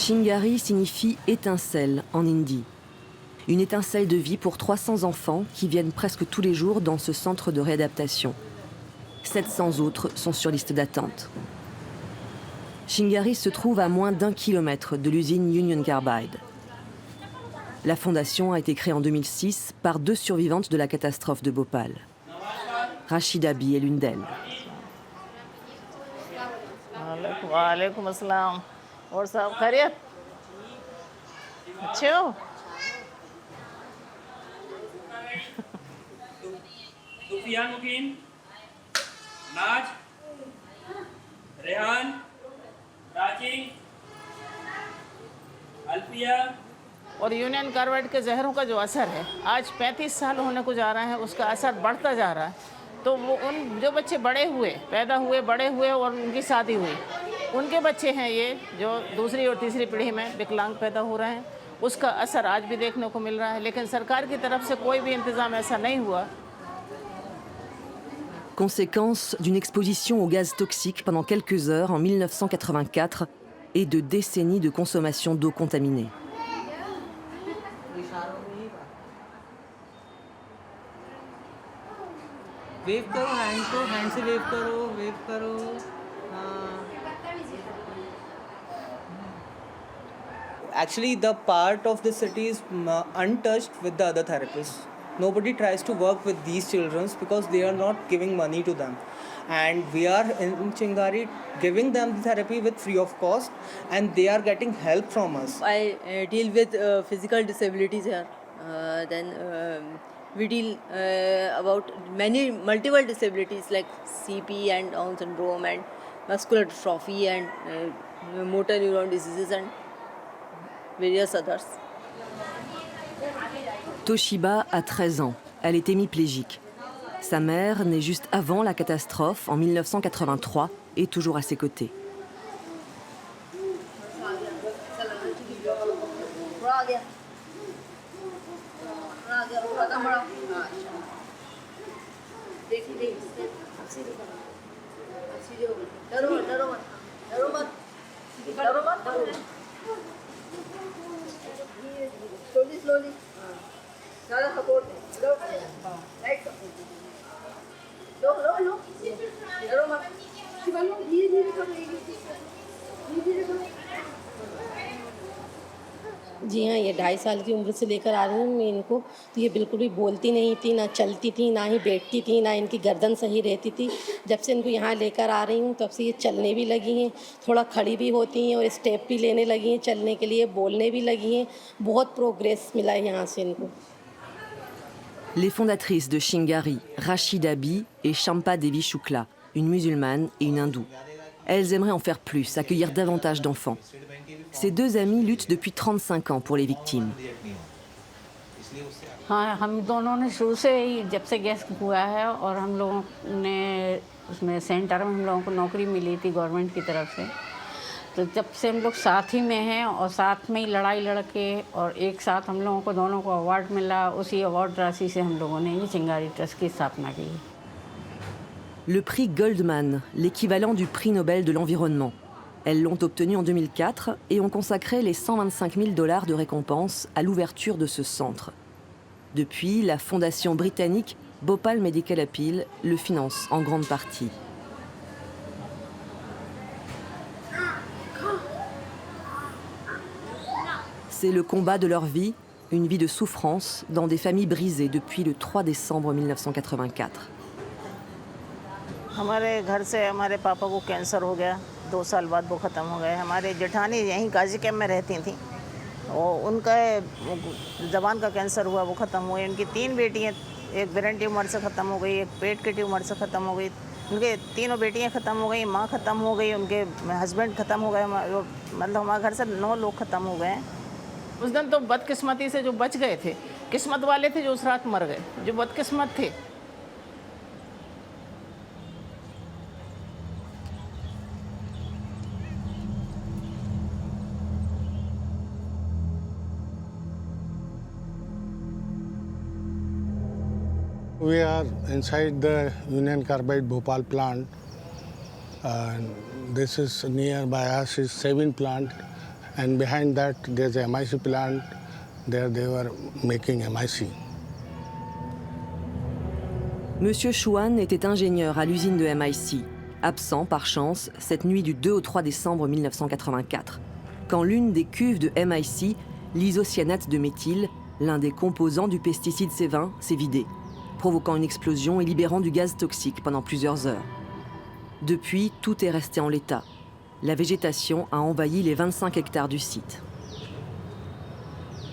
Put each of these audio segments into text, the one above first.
Chingari signifie étincelle en hindi. Une étincelle de vie pour 300 enfants qui viennent presque tous les jours dans ce centre de réadaptation. 700 autres sont sur liste d'attente. Chingari se trouve à moins d'1 kilomètre de l'usine Union Carbide. La fondation a été créée en 2006 par 2 survivantes de la catastrophe de Bhopal. Rachida Bi est l'une d'elles. वालेकुम अस्सलाम और सब खैरियत अच्छे हो सुफियान मुकीम नाज रेहान राजी अल्फिया और यूनियन कार्बाइड के जहरों का जो असर है आज 35 साल होने को जा रहा है, उसका असर बढ़ता जा रहा है। तो वो उन जो बच्चे बड़े हुए, पैदा हुए, बड़े हुए और उनकी शादी हुई, उनके बच्चे हैं ये जो दूसरी और तीसरी पीढ़ी में विकलांग पैदा हो रहे हैं, उसका असर आज भी देखने को मिल रहा है। लेकिन सरकार की तरफ से कोई भी इंतज़ाम ऐसा नहीं हुआ। Conséquence d'une exposition aux gaz toxiques pendant quelques heures en 1984 et de décennies de consommation d'eau contaminée. Wave करो, हैंड से वेव करो Actually, the part of the city is untouched with the other therapists. Nobody tries to work with these children because they are not giving money to them. And we are in Chingari giving them the therapy with free of cost, and they are getting help from us. I deal with physical disabilities here. Then we deal about multiple disabilities like CP and Down syndrome and muscular dystrophy and motor neuron diseases and various others. Toshiba a 13 ans. Elle est hémiplégique. Sa mère, née juste avant la catastrophe, en 1983, est toujours à ses côtés. Slowly. Nada support. Right. Low. Aroma. धीरे जी हाँ, ये 2.5 साल की उम्र से लेकर आ रही हूँ मैं इनको। तो ये बिल्कुल भी बोलती नहीं थी, ना चलती थी, ना ही बैठती थी, ना इनकी गर्दन सही रहती थी। जब से इनको यहाँ लेकर आ रही हूँ तब से ये चलने भी लगी हैं, थोड़ा खड़ी भी होती हैं और स्टेप भी लेने लगी हैं, चलने के लिए बोलने भी लगी हैं। बहुत प्रोग्रेस मिला है यहाँ से इनको। Les fondatrices de Chingari, Rachida Bi et Champa Devi Shukla, une musulmane et une hindoue. Elles aimeraient en faire plus, accueillir davantage d'enfants. Ces 2 amies luttent depuis 35 ans pour les victimes. हाँ, हम दोनों ने शुरू से ही जब से गैस हुआ है और हम लोगों ने उसमें सेंटर में हम लोगों को नौकरी मिली थी गवर्नमेंट की तरफ से। तो जब से हम लोग साथ ही में हैं और साथ में ही लड़ाई लड़ के और एक साथ हम लोगों को दोनों को अवार्ड मिला। उसी अवार्ड राशि से हम लोगों ने ये चिंगारी ट्रस्ट की स्थापना की। Le prix Goldman, l'équivalent du prix Nobel de l'environnement. Elles l'ont obtenu en 2004 et ont consacré les $125 000 de récompense à l'ouverture de ce centre. Depuis, la fondation britannique Bhopal Medical Appeal le finance en grande partie. C'est le combat de leur vie, une vie de souffrance dans des familles brisées depuis le 3 décembre 1984. हमारे घर से हमारे पापा को कैंसर हो गया, 2 साल बाद वो ख़त्म हो गए। हमारे जेठानी यहीं काजी कैंप में रहती थी और उनका ज़बान का कैंसर हुआ, वो ख़त्म हुए। उनकी 3 बेटियाँ, एक ब्रेन ट्यूमर से ख़त्म हो गई, एक पेट के ट्यूमर से ख़त्म हो गई। उनके 3 बेटियाँ ख़त्म हो गई, माँ ख़त्म हो गई, उनके हस्बैंड ख़त्म हो गए। मतलब हमारे घर से 9 लोग ख़त्म हो गए। उस दिन तो बदकिस्मती से जो बच गए थे, किस्मत वाले थे जो उस रात मर गए, जो बदकिस्मत थे। We are inside the Union Carbide Bhopal plant. This is nearby us is 7 plant and behind that there's a MIC plant. There they were making MIC. Monsieur Chouan était ingénieur à l'usine de MIC, absent par chance cette nuit du 2 au 3 décembre 1984, quand l'une des cuves de MIC, l'isocyanate de méthyle, l'un des composants du pesticide C20, s'est vidée, provoquant une explosion et libérant du gaz toxique pendant plusieurs heures. Depuis, tout est resté en l'état. La végétation a envahi les 25 hectares du site.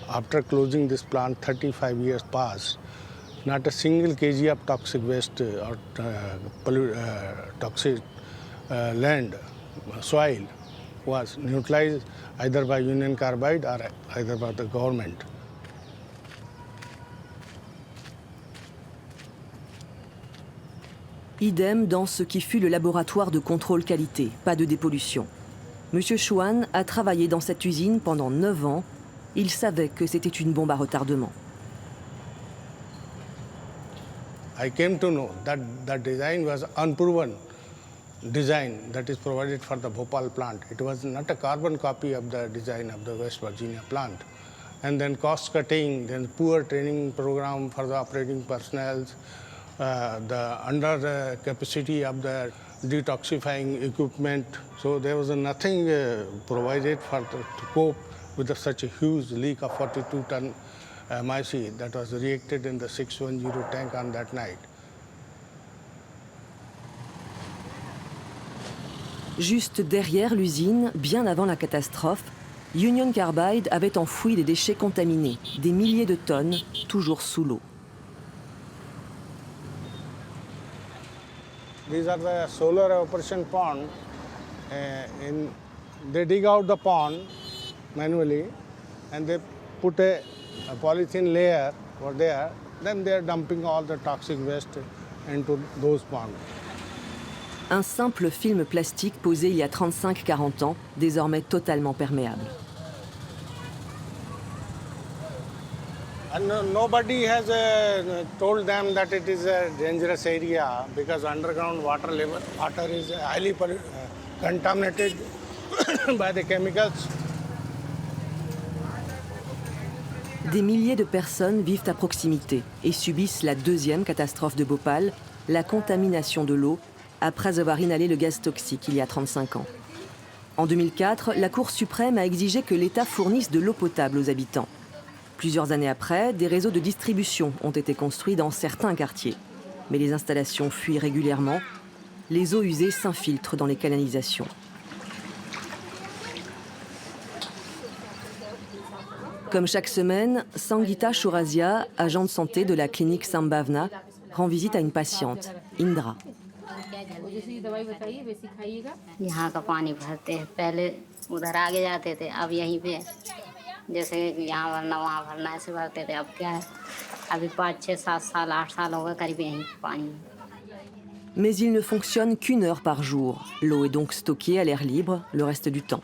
After closing this plant, 35 years passed. Not a single kg of toxic waste or toxic land, soil was neutralized either by Union Carbide or either by the government. Idem dans ce qui fut le laboratoire de contrôle qualité, pas de dépollution. Monsieur Chouan a travaillé dans cette usine pendant 9 ans. Il savait que c'était une bombe à retardement. I came to know that the design was unproven design that is provided for the Bhopal plant. It was not a carbon copy of the design of the West Virginia plant. And then cost cutting, then poor training program for the operating personnel, the under the capacity of the detoxifying equipment. So there was nothing provided to cope with such a huge leak of 42-ton MIC that was reacted in the 610 tank on that night. Juste derrière l'usine, bien avant la catastrophe, Union Carbide avait enfoui des déchets contaminés, des milliers de tonnes, toujours sous l'eau. These are the solar evaporation pond. They dig out the pond manually and they put a polythene layer over there. Then they are dumping all the toxic waste into those ponds. Un simple film plastique posé il y a 35-40 ans, désormais totalement perméable. And nobody has told them that it is a dangerous area because underground water is highly contaminated by the chemicals. Des milliers de personnes vivent à proximité et subissent la deuxième catastrophe de Bhopal, la contamination de l'eau, après avoir inhalé le gaz toxique il y a 35 ans. En 2004, la Cour suprême a exigé que l'État fournisse de l'eau potable aux habitants. Plusieurs années après, des réseaux de distribution ont été construits dans certains quartiers. Mais les installations fuient régulièrement. Les eaux usées s'infiltrent dans les canalisations. Comme chaque semaine, Sangeeta Shorazia, agent de santé de la clinique Sambhavna, rend visite à une patiente, Indra. यहाँ का पानी भरते हैं पहले उधर आगे जाते थे अब यहीं पे जैसे यहाँ भरना वहाँ भरना ऐसे भरते थे अब क्या है अभी 5, 6, 7 साल 8 साल हो गए करीब यहीं पानी. Mais il ne fonctionne qu'une heure par jour. L'eau est donc stockée à l'air libre le reste du temps.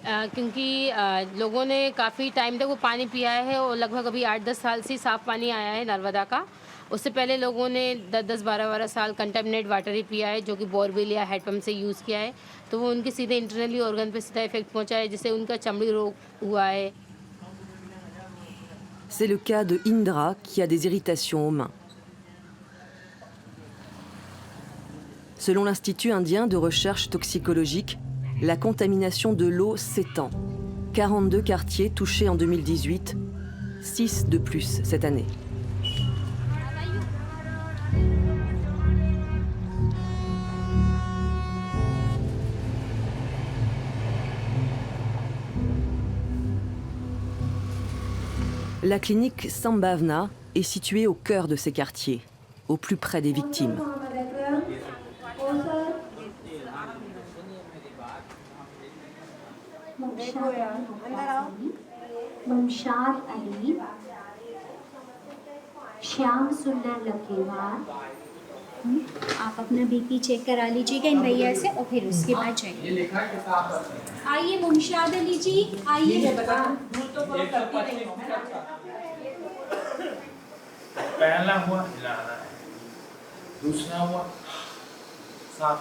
क्योंकि लोगों ने काफ़ी टाइम तक वो पानी पिया है और लगभग अभी 8-10 साल से साफ़ पानी आया है नर्मदा का. उससे पहले लोगों ने 10-12 साल कंटामिनेट वाटर ही पिया है जो कि बोरवेल या हेडपम्प से यूज़ किया है तो वो उनके सीधे इंटरनली ऑर्गन पे सीधा इफेक्ट पहुंचा है जिससे उनका चमड़ी रोग हुआ है. C'est le cas de Indra qui a des irritations aux mains. Selon l'Institut indien de recherche toxicologique, la contamination de l'eau s'étend. 42 quartiers touchés en 2018, 6 de plus cette année. La clinique Sambhavna est située au cœur de ces quartiers, au plus près des victimes. मुमशाद अली, श्याम सुंदर लखेवार. आप अपना BP check करा लीजिएगा इन भैया से और फिर उसके बाद जाइए. आइए मुमशाद अली जी आइए. पहला हुआ हिलाना है, दूसरा हुआ साफ.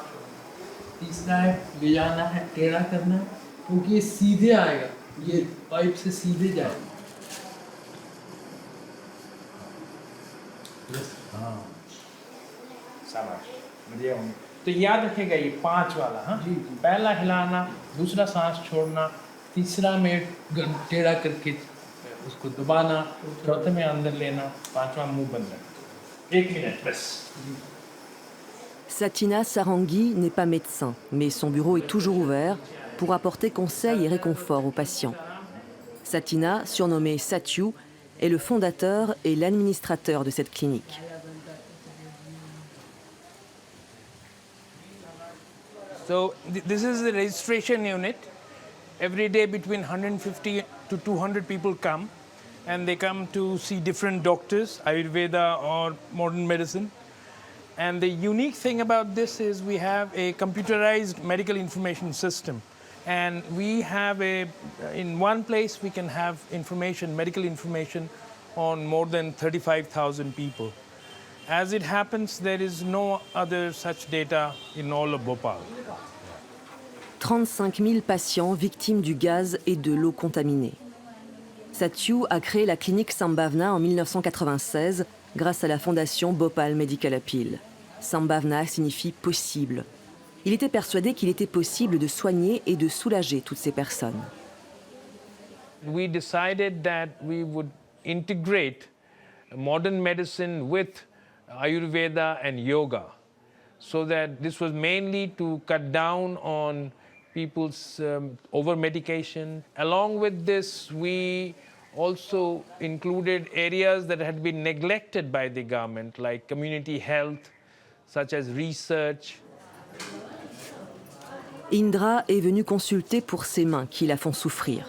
तीसरा है ले जाना है, टेढ़ा करना है, क्योंकि ये सीधे आएगा, ये पाइप से सीधे जाएगा। हाँ, शाबाश, बढ़िया होंगे। तो याद रखेगा ये 5 वाला, हाँ जी। पहला हिलाना, दूसरा सांस छोड़ना, तीसरा में टेढ़ा करके उसको दबाना, चौथे में अंदर लेना, 5वां मुंह बंद रखना। 1 मिनट बस। Satina Sarangui n'est pas médecin, mais son bureau est toujours ouvert pour apporter conseils et réconfort aux patients. Satina, surnommé Satyu, est le fondateur et l'administrateur de cette clinique. So this is the registration unit. Every day between 150 to 200 people come, and they come to see different doctors, Ayurveda or modern medicine. And the unique thing about this is we have a computerized medical information system. And we have in one place we can have information, medical information on more than 35,000 people. As it happens, there is no other such data in all of Bhopal. 35 000 patients victimes du gaz et de l'eau contaminée. Satyu a créé la clinique Sambhavna en 1996 grâce à la fondation Bhopal Medical Appeal. Sambhavna signifie possible. Il était persuadé qu'il était possible de soigner et de soulager toutes ces personnes. We decided that we would integrate modern medicine with Ayurveda and yoga, so that this was mainly to cut down on people's over-medication. Along with this, we also included areas that had been neglected by the government, like community health, such as research. Indra est venue consulter pour ses mains qui la font souffrir.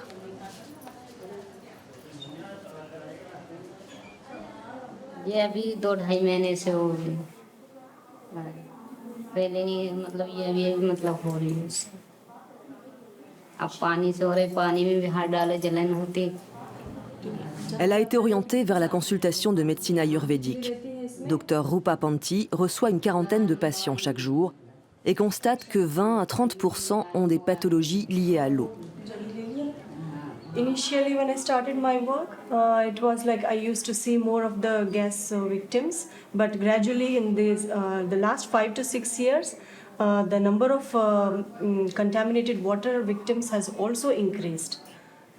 ये अभी 2-2.5 महीने से हो रही है, पहले नहीं, मतलब ये अभी मतलब हो रही है। अब पानी से हो रहे, पानी में भी हाथ डाले जलन होती। Elle a été orientée vers la consultation de médecine ayurvédique. Dr Rupa Panti reçoit une quarantaine de patients chaque jour et constate que 20 à 30% ont des pathologies liées à l'eau. Initially, when I started my work, it was like I used to see more of the gas victims, but gradually in the last 5 to 6 years, the number of contaminated water victims has also increased.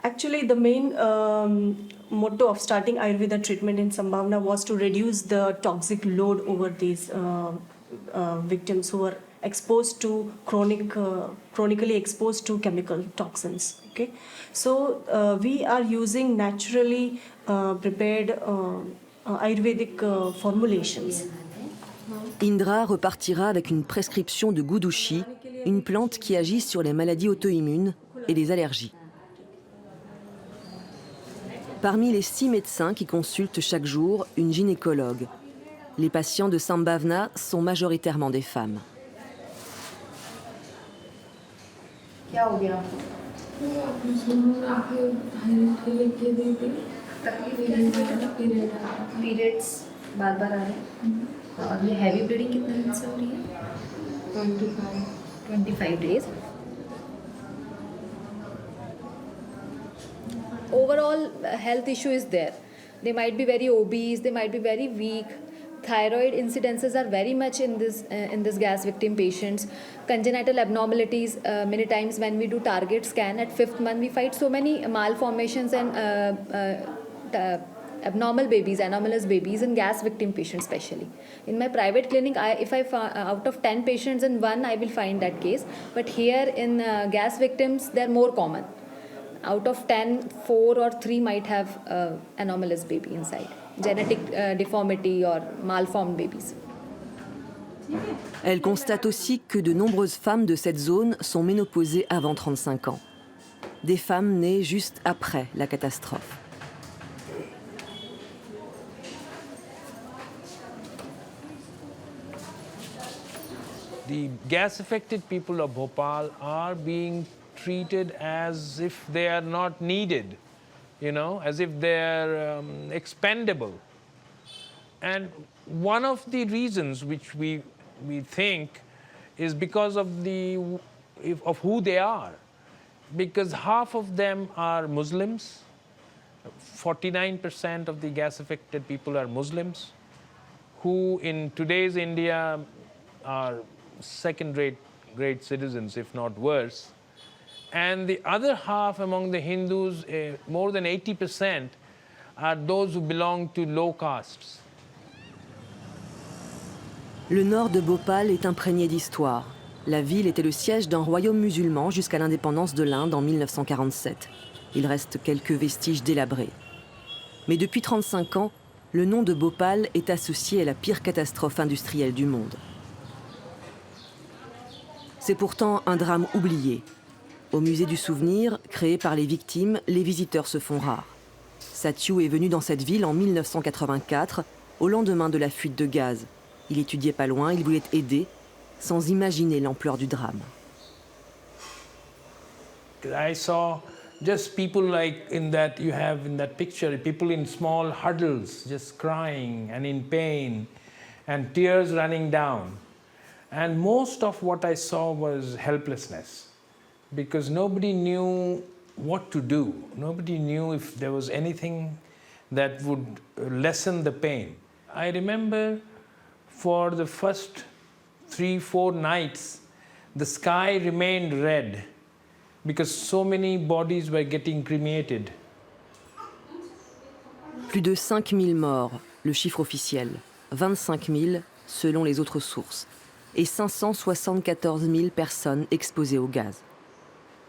Actually, the main motto of starting Ayurveda treatment in Sambhavna was to reduce the toxic load over these victims who are exposed to chronically exposed to chemical toxins. Okay, so we are using naturally prepared Ayurvedic formulations. Indra repartira avec une prescription de Gudushi, une plante qui agit sur les maladies auto-immunes et les allergies. Parmi les 6 médecins qui consultent chaque jour, une gynécologue. Les patients de Sambhavna sont majoritairement des femmes. क्या हो गया पीरियड्स बार बार आ रहे हैं और ये heavy bleeding कितने दिन से हो रही है 25 days. Overall health issue is there. They might be very obese, they might be very weak. Thyroid incidences are very much in this gas victim patients. Congenital abnormalities, many times when we do target scan at 5th month, we find so many malformations and abnormal babies, anomalous babies in gas victim patients especially. In my private clinic, if I out of 10 patients in 1, I will find that case. But here in gas victims, they're more common. Out of 10, 4 or 3 might have anomalous baby inside. Genetic deformity or malformed babies. Elle constate aussi que de nombreuses femmes de cette zone sont ménopausées avant 35 ans. Des femmes nées juste après la catastrophe. The gas-affected people of Bhopal are being treated as if they are not needed, as if they're expendable. And one of the reasons which we think is because of who they are. Because half of them are Muslims. 49% of the gas-affected people are Muslims, who in today's India are second-rate citizens, if not worse. And the other half among the Hindus, more than 80%, are those who belong to low castes. Le nord de Bhopal est imprégné d'histoire. La ville était le siège d'un royaume musulman jusqu'à l'indépendance de l'Inde en 1947. Il reste quelques vestiges délabrés. Mais depuis 35 ans, le nom de Bhopal est associé à la pire catastrophe industrielle du monde. C'est pourtant un drame oublié. Au musée du souvenir, créé par les victimes, les visiteurs se font rares. Sathiou est venu dans cette ville en 1984, au lendemain de la fuite de gaz. Il étudiait pas loin, il voulait aider, sans imaginer l'ampleur du drame. I saw just people like in that you have in that picture, people in small huddles, just crying and in pain, and tears running down. And most of what I saw was helplessness, because nobody knew what to do. Nobody knew if there was anything that would lessen the pain. I remember for the first 3-4 nights, the sky remained red because so many bodies were getting cremated. Plus de 5000 morts, le chiffre officiel. 25 000 selon les autres sources. Et 574 000 personnes exposées au gaz.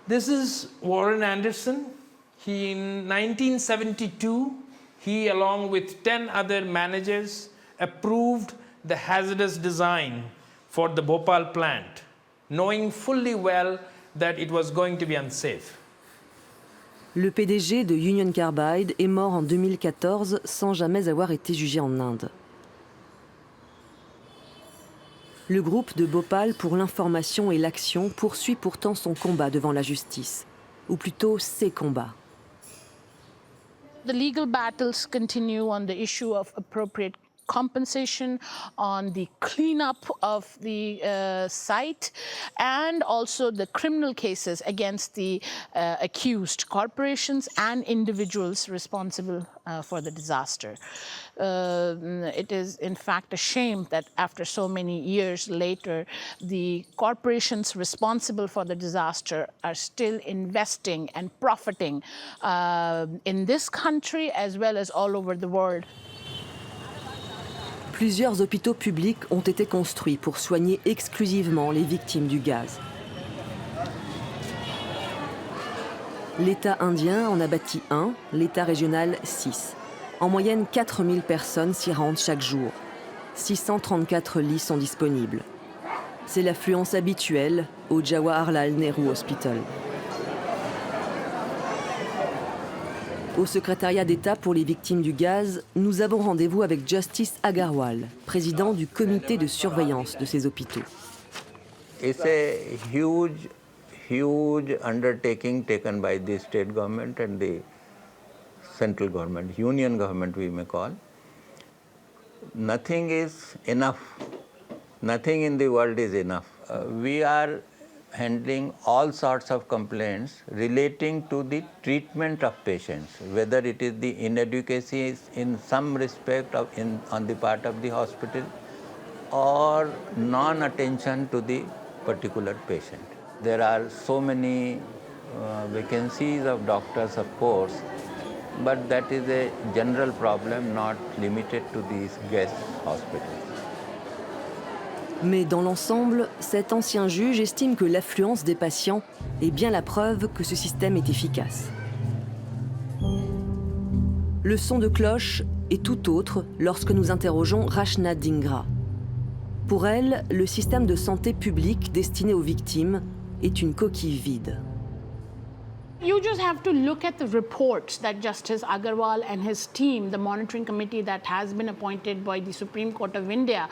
This is Warren Anderson. In 1972, he, along with 10 other managers, approved the hazardous design for the Bhopal plant, knowing fully well that it was going to be unsafe. Le PDG de Union Carbide est mort en 2014 sans jamais avoir été jugé en Inde. Le groupe de Bhopal pour l'information et l'action poursuit pourtant son combat devant la justice, ou plutôt ses combats. The legal battles continue on the issue of appropriate compensation, on the cleanup of the site, and also the criminal cases against the accused corporations and individuals responsible for the disaster. It is in fact a shame that after so many years later, the corporations responsible for the disaster are still investing and profiting in this country as well as all over the world. Plusieurs hôpitaux publics ont été construits pour soigner exclusivement les victimes du gaz. L'État indien en a bâti un, l'État régional 6. En moyenne, 4000 personnes s'y rendent chaque jour. 634 lits sont disponibles. C'est l'affluence habituelle au Jawaharlal Nehru Hospital. Au secrétariat d'État pour les victimes du gaz, nous avons rendez-vous avec Justice Agarwal, président du comité de surveillance de ces hôpitaux. It's a huge undertaking taken by the state government and the central government, union government we may call. Nothing is enough. Nothing in the world is enough. We are handling all sorts of complaints relating to the treatment of patients, whether it is the inadequacy in some respect on the part of the hospital or non-attention to the particular patient. There are so many vacancies of doctors, of course, but that is a general problem not limited to these guest hospitals. Mais dans l'ensemble, cet ancien juge estime que l'affluence des patients est bien la preuve que ce système est efficace. Le son de cloche est tout autre lorsque nous interrogeons Rachna Dhingra. Pour elle, le système de santé publique destiné aux victimes est une coquille vide. You just have to look at the reports that Justice Agarwal and his team, the monitoring committee that has been appointed by the Supreme Court of India,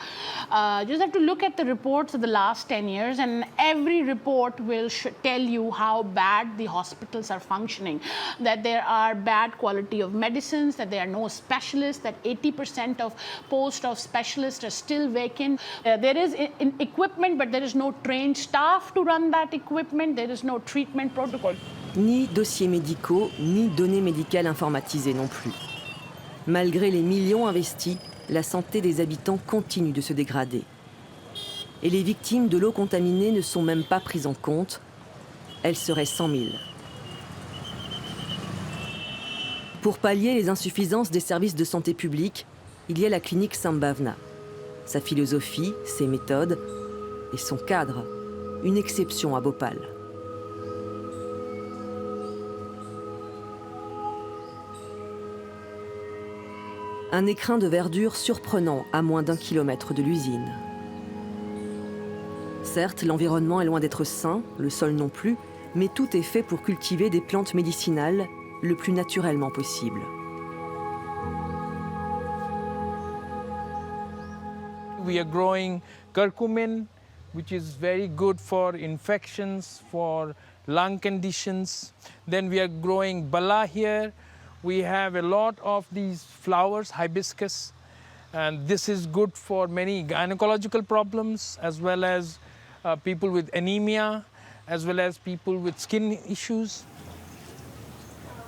just have to look at the reports of the last 10 years, and every report will tell you how bad the hospitals are functioning, that there are bad quality of medicines, that there are no specialists, that 80% of posts of specialists are still vacant. There is equipment, but there is no trained staff to run that equipment. There is no treatment protocol. Ni dossiers médicaux, ni données médicales informatisées non plus. Malgré les millions investis, la santé des habitants continue de se dégrader. Et les victimes de l'eau contaminée ne sont même pas prises en compte. Elles seraient 100 000. Pour pallier les insuffisances des services de santé publique, il y a la clinique Sambhavna. Sa philosophie, ses méthodes et son cadre, une exception à Bhopal. Un écrin de verdure surprenant à moins d'1 kilomètre de l'usine. Certes, l'environnement est loin d'être sain, le sol non plus, mais tout est fait pour cultiver des plantes médicinales le plus naturellement possible. We are growing curcumin, which is very good for infections, for lung conditions. Then we are growing bala here. We have a lot of these flowers, hibiscus, and this is good for many gynecological problems, as well as people with anemia, as well as people with skin issues.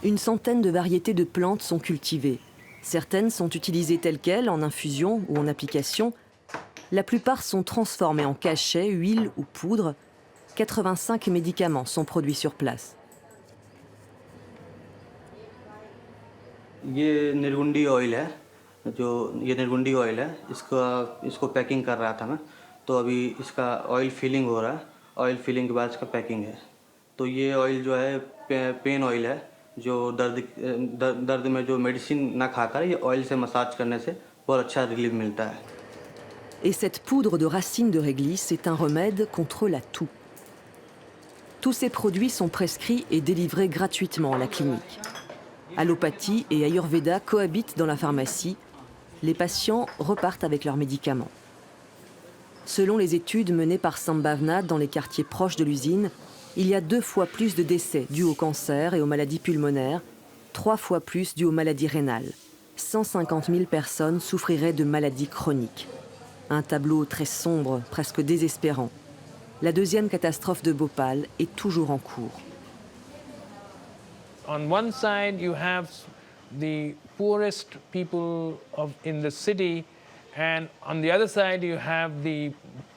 Une centaine de variétés de plantes sont cultivées. Certaines sont utilisées telles quelles, en infusion ou en application. La plupart sont transformées en cachets, huile ou poudre. 85 médicaments sont produits sur place. ये निर्गुंडी ऑयल है, जो ये निर्गुंडी ऑयल है, इसको पैकिंग कर रहा था मैं, तो अभी इसका ऑयल फिलिंग हो रहा है, ऑयल फिलिंग के बाद इसका पैकिंग है। तो ये ऑयल जो है पेन ऑयल है, जो दर्द में जो मेडिसिन ना खाकर ये ऑयल से मसाज करने से बहुत अच्छा रिलीफ मिलता है। Et cette poudre de racines de réglisse est un remède contre la toux. Tous ces produits sont prescrits et délivrés gratuitement à la clinique. Allopathie et Ayurveda cohabitent dans la pharmacie. Les patients repartent avec leurs médicaments. Selon les études menées par Sambhavna dans les quartiers proches de l'usine, il y a 2 fois plus de décès dus au cancer et aux maladies pulmonaires, 3 fois plus dus aux maladies rénales. 150 000 personnes souffriraient de maladies chroniques. Un tableau très sombre, presque désespérant. La deuxième catastrophe de Bhopal est toujours en cours. On one side, you have the poorest people in the city, and on the other side, you have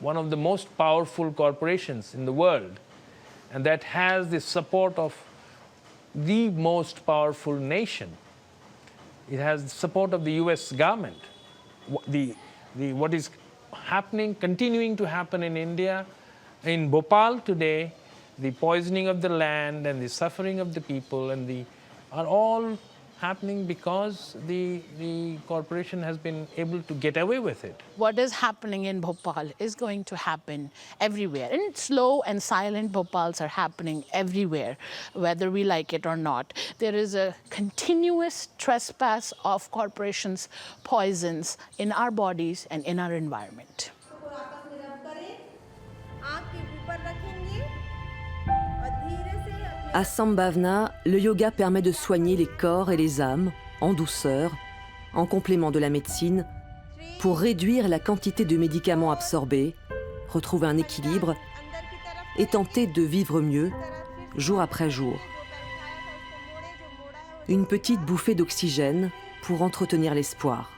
one of the most powerful corporations in the world, and that has the support of the most powerful nation. It has the support of the US government. What is happening, continuing to happen in India, in Bhopal today, the poisoning of the land and the suffering of the people are all happening because the corporation has been able to get away with it. What is happening in Bhopal is going to happen everywhere. And slow and silent Bhopals are happening everywhere, whether we like it or not. There is a continuous trespass of corporations' poisons in our bodies and in our environment. À Sambhavna, le yoga permet de soigner les corps et les âmes, en douceur, en complément de la médecine, pour réduire la quantité de médicaments absorbés, retrouver un équilibre et tenter de vivre mieux, jour après jour. Une petite bouffée d'oxygène pour entretenir l'espoir.